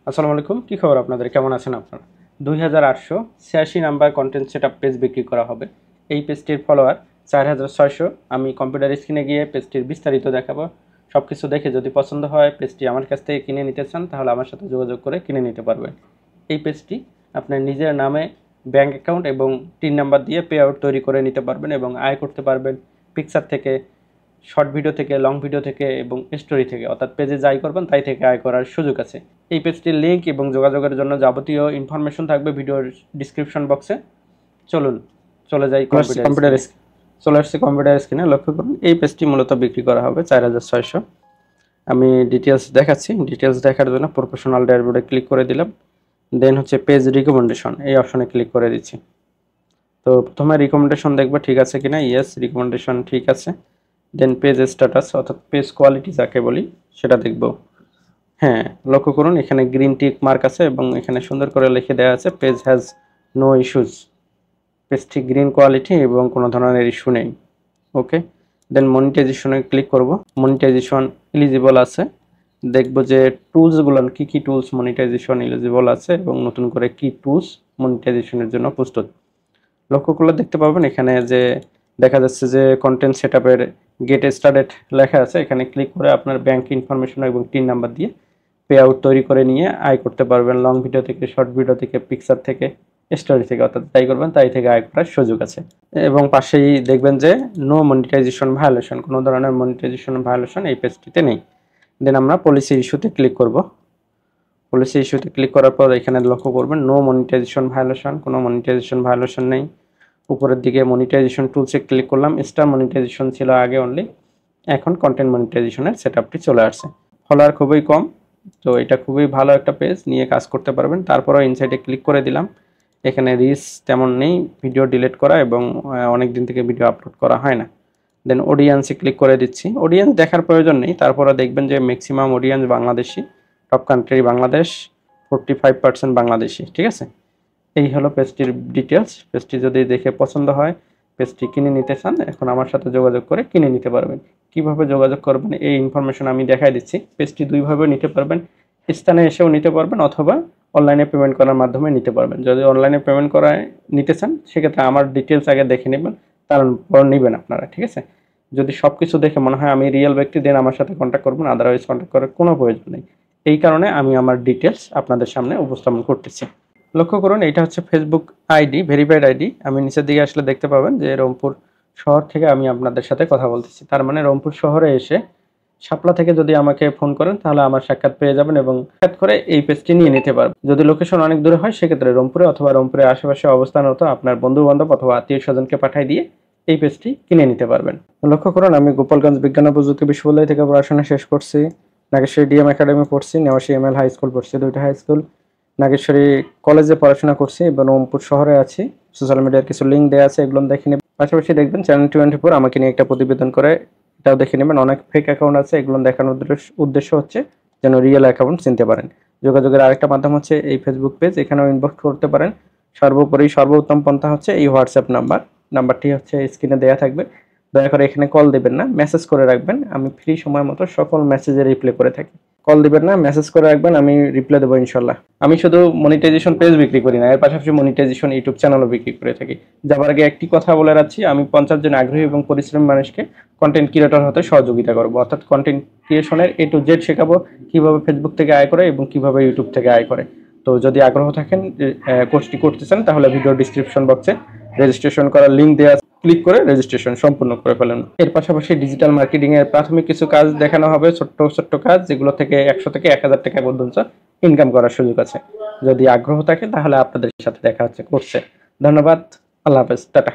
আসসালামু আলাইকুম, কি খবর আপনাদের? কেমন আছেন আপনারা? 2886 নাম্বার কন্টেন্ট সেটআপ পেজ বিক্রি করা হবে। এই পেজটির ফলোয়ার 4600। আমি কম্পিউটার স্ক্রিনে গিয়ে পেজটির বিস্তারিত দেখাবো। সব কিছু দেখে যদি পছন্দ হয় পেজটি আমার কাছ থেকে কিনে নিতে চান তাহলে আমার সাথে যোগাযোগ করে কিনে নিতে পারবেন। এই পেজটি আপনার নিজের নামে ব্যাঙ্ক অ্যাকাউন্ট এবং টিন নাম্বার দিয়ে পে আউট তৈরি করে নিতে পারবেন এবং আয় করতে পারবেন পিকচার থেকে, শর্ট ভিডিও থেকে, লং ভিডিও থেকে এবং স্টোরি থেকে, অর্থাৎ পেজে যাই করবেন তাই থেকে আয় করার সুযোগ আছে। এই পেজটির লিঙ্ক এবং যোগাযোগের জন্য যাবতীয় ইনফরমেশন থাকবে ভিডিওর ডিসক্রিপশন বক্সে। চলুন চলে যাই কম্পিউটার চলে আসছে কম্পিউটার স্ক্রিনে। লক্ষ্য করুন এই পেজটি মূলত বিক্রি করা হবে 4600। আমি ডিটেলস দেখাচ্ছি। ডিটেলস দেখার জন্য প্রফেশনাল ড্যাশবোর্ডে ক্লিক করে দিলাম। দেন হচ্ছে পেজ রিকমেন্ডেশন, এই অপশনে ক্লিক করে দিচ্ছি। তো প্রথমে রিকমেন্ডেশন দেখবো ঠিক আছে কিনা। ইয়েস, রিকমেন্ডেশন ঠিক আছে। দেন পেজ স্ট্যাটাস অর্থাৎ পেজ কোয়ালিটি যাকে বলি সেটা দেখব। হ্যাঁ, লক্ষ্য করুন এখানে গ্রিন টিক মার্ক আছে এবং এখানে সুন্দর করে লিখে দেওয়া আছে পেজ হ্যাজ নো ইস্যুস। পেজটি গ্রিন কোয়ালিটি এবং কোনো ধরনের ইস্যু নেই। ওকে, দেন মনিটাইজেশনে ক্লিক করব। মনিটাইজেশন এলিজিবল আছে, দেখব যে টুলসগুলো কী কী টুলস মনিটাইজেশন এলিজিবল আছে এবং নতুন করে কি টুলস মনিটাইজেশনের জন্য প্রস্তুত। লক্ষ্য করলে দেখতে পাবেন এখানে যে দেখা যাচ্ছে যে কন্টেন্ট সেটআপের গেট স্টার্টেড লেখা আছে। এখানে ক্লিক করে আপনার ব্যাংক ইনফরমেশন এবং টিন নাম্বার দিয়ে পে আউট তৈরি করে নিয়ে আয় করতে পারবেন। লং ভিডিও থেকে, শর্ট ভিডিও থেকে, পিকচার থেকে, স্টোরি থেকে, অর্থাৎ তাই করবেন তাই থেকে আয় করার সুযোগ আছে। এবং পাশেই দেখবেন যে নো মনিটাইজেশন ভায়োলেশন, কোনো ধরনের মনিটাইজেশন ভায়োলেশন এই পেজটিতে নেই। দেন আমরা পলিসি ইস্যুতে ক্লিক করব। পলিসি ইস্যুতে ক্লিক করার পর এখানে লক্ষ্য করবেন নো মনিটাইজেশন ভায়োলেশন, কোনো মনিটাইজেশন ভায়োলেশন নেই। উপরের দিকে মনিটাইজেশন টুলসে ক্লিক করলাম। স্টার মনিটাইজেশন ছিল আগে অনলি, এখন কন্টেন্ট মনিটাইজেশনের সেটআপটি চলে আসছে। ফলোয়ার খুবই কম, তো এটা খুবই ভালো একটা পেজ, নিয়ে কাজ করতে পারবেন। তারপরেও ইনসাইটে ক্লিক করে দিলাম। এখানে রিচ তেমন নেই, ভিডিও ডিলিট করা এবং অনেক দিন থেকে ভিডিও আপলোড করা হয় না। দেন অডিয়েন্সে ক্লিক করে দিচ্ছি। অডিয়েন্স দেখার প্রয়োজন নেই, তারপরে দেখবেন যে maximum audience Bangladeshi. Top country Bangladesh, 45% Bangladeshi. ঠিক আছে, এই হলো পেজটির ডিটেলস। পেজটি যদি দেখে পছন্দ হয়, পেজটি কিনে নিতে চান, এখন আমার সাথে যোগাযোগ করে কিনে নিতে পারবেন। কিভাবে যোগাযোগ করবেন এই ইনফরমেশন আমি দেখাই দিচ্ছি। পেজটি দুইভাবে নিতে পারবেন, স্থানে এসেও নিতে পারবেন অথবা অনলাইনে পেমেন্ট করার মাধ্যমে নিতে পারবেন। যদি অনলাইনে পেমেন্ট করায় নিতে চান সেক্ষেত্রে আমার ডিটেলস আগে দেখে নেবেন, তারপর নেবেন আপনারা। ঠিক আছে, যদি সব কিছু দেখে মনে হয় আমি রিয়েল ব্যক্তি, দেন আমার সাথে কন্ট্যাক্ট করবেন, আদারওয়াইজ কন্ট্যাক্ট করার কোনো প্রয়োজন নেই। এই কারণে আমি আমার ডিটেলস আপনাদের সামনে উপস্থাপন করতেছি। লক্ষ্য করুন এটা হচ্ছে ফেসবুক আইডি, ভেরিফাইড আইডি। আমি নিচের দিকে আসলে দেখতে পাবেন যে রংপুর শহর থেকে আমি আপনাদের সাথে কথা বলতেছি। তার মানে রংপুর শহরে এসে শাপলা থেকে যদি আমাকে ফোন করেন তাহলে আমার সাক্ষাৎ পেয়ে যাবেন এবং সাক্ষাৎ করে এই পেজটি নিয়ে নিতে পারবেন। যদি লোকেশন অনেক দূরে হয় সেক্ষেত্রে রংপুরে অথবা রংপুরের আশেপাশে অবস্থানরত আপনার বন্ধু বান্ধব অথবা আত্মীয় স্বজনকে পাঠিয়ে দিয়ে এই পেজটি কিনে নিতে পারবেন। লক্ষ্য করুন আমি গোপালগঞ্জ বিজ্ঞান ও প্রযুক্তি বিশ্ববিদ্যালয় থেকে পড়াশোনা শেষ করছি। নাগেশ্বরী ডিএম একাডেমি পড়ছি, নেওয়াশী এমএল হাই স্কুল পড়ছি, দুইটা হাই স্কুল। নাগেশ্বরী কলেজে পড়াশোনা করছি এবং রংপুর শহরে আছি। সোশ্যাল মিডিয়ার কিছু লিঙ্ক দেওয়া আছে, এগুলো দেখে নেবেন। পাশাপাশি দেখবেন চ্যানেল 24 আমাকে নিয়ে একটা প্রতিবেদন করে, এটাও দেখে নেবেন। অনেক ফেক অ্যাকাউন্ট আছে, এগুলো দেখানোর উদ্দেশ্য হচ্ছে যেন রিয়েল অ্যাকাউন্ট চিনতে পারেন। যোগাযোগের আরেকটা মাধ্যম হচ্ছে এই ফেসবুক পেজ, এখানেও ইনবক্স করতে পারেন। সর্বোপরি সর্বোত্তম পন্থা হচ্ছে এই হোয়াটসঅ্যাপ নাম্বারটি হচ্ছে স্ক্রিনে দেওয়া থাকবে। দয়া করে এখানে কল দেবেন না, মেসেজ করে রাখবেন। আমি ফ্রি সময় মতো সকল মেসেজে রিপ্লাই করে থাকি। কল দিবেন না, মেসেজ করে রাখবেন, আমি রিপ্লাই দেবো ইনশাল্লাহ। আমি শুধু মনিটাইজেশন পেজ বিক্রি করি না, এর পাশাপাশি মনিটাইজেশন ইউটিউব চ্যানেলও বিক্রি করে থাকি। যাবার আগে একটি কথা বলে রাখছি, আমি 50 জন আগ্রহী এবং পরিশ্রমী মানুষকে কন্টেন্ট ক্রিয়েটর হতে সহযোগিতা করবো, অর্থাৎ কন্টেন্ট ক্রিয়েশনের A to Z শেখাবো, কিভাবে ফেসবুক থেকে আয় করে এবং কিভাবে ইউটিউব থেকে আয় করে। তো যদি আগ্রহ থাকেন কোর্সটি করতে চান তাহলে ভিডিও ডিসক্রিপশন বক্সে রেজিস্ট্রেশন করার লিঙ্ক দেওয়া, ক্লিক করে রেজিস্ট্রেশন সম্পূর্ণ করে ফেলেন। এর পাশাপাশি ডিজিটাল মার্কেটিং এর প্রাথমিক কিছু কাজ দেখানো হবে, ছোট্ট ছোট্ট কাজ, যেগুলো থেকে 100 থেকে 1000 টাকা পর্যন্ত ইনকাম করার সুযোগ আছে। যদি আগ্রহ থাকে তাহলে আপনাদের সাথে দেখা হচ্ছে কোর্সে। ধন্যবাদ, আল্লাহ হাফেজ, টাটা।